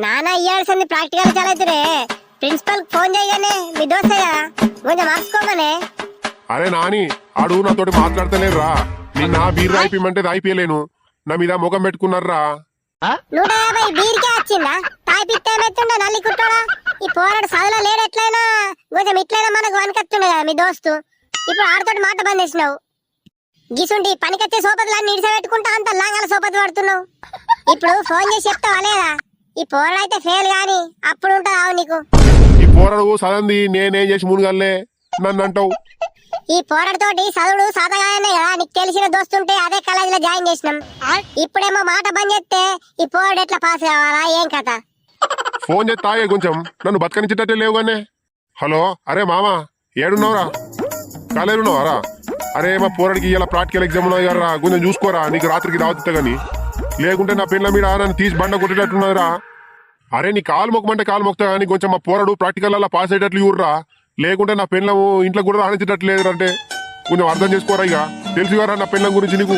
నాన్న ఇయ్యాల్సింది ప్రాక్టికల్ చదివితే principal phone చేయగానే మీ దోస్తే కదా కొంచెం మార్చుకోమనే. అరే నాని ఆడు నాతోటి మాట్లాడతలేరురా. నిన్న బీర్ రాయిపిమంటే రాయిపోయలేను, నా మీద ముఖం పెట్టుకున్నారా. 150 బీర్కే వచ్చిందా? తాయిపిస్తే ఏమైతుండే నల్లి కుట్టోడా? ఈ పోరాడు చదువులో లేడు, ఎట్లయినా కొంచెం ఇట్లయినా మనకు వనకత్తుండే కదా మీ దోస్తు. ఇప్పుడు ఆడతోటి మాట బంద్ చేసినావు. గిసుంటి పనికొచ్చే సోపతులన్నీ ఇడిసబెట్టుకుంటా అంత లాంగాల సోపతి పడుతున్నావు. ఇప్పుడు ఫోన్ చేసి చెప్తావా లేదా? ఈ పోరాడు అయితే ఫెయిల్ గాని అప్పుడు ఉంటుందా నీకు? ఈ పోరాడు చదంది నేనేం చేసి మునుగల్లే నన్ను అంటావు. ఈ పోరాడుతోటి చదువుడు సాధగానే కదా, నీకు తెలిసిన దోస్తుంటే అదే కాలేజ్ లో జాయిన్ చేసినాం. ఇప్పుడేమో మాట బంద్ చేస్తే ఈ పోరాడు ఎట్లా పాస్ కావాలా ఏం కథ? ఫోన్ చేసి తాగే కొంచెం నన్ను బతకనిచ్చేటట్టే లేవు గానే. హలో, అరే మామ ఏడున్నావురా? కాలేరు ఉన్నావారా? అరే మా పోరాడికి ఇలా ప్రాక్టికల్ ఎగ్జామ్ ఉన్నాయి కదా, కొంచెం చూసుకోరా, నీకు రాత్రికి రావద్దు కానీ, లేకుంటే నా పిల్లల మీద నన్ను తీసి బండ కొట్టేటట్టున్నారా. అరే నీ కాలు మొక్కమంటే కాలు మొక్తా కానీ కొంచెం మా పోరాడు ప్రాక్టికల్ అలా పాస్ అయ్యేటట్లు ఇవ్వరా, లేకుంటే నా పిల్లము ఇంట్లో కూడా రాణించేటట్లు లేదు అంటే కొంచెం అర్థం చేసుకోరా. ఇక తెలుసు కదా నా పిల్లల గురించి నీకు.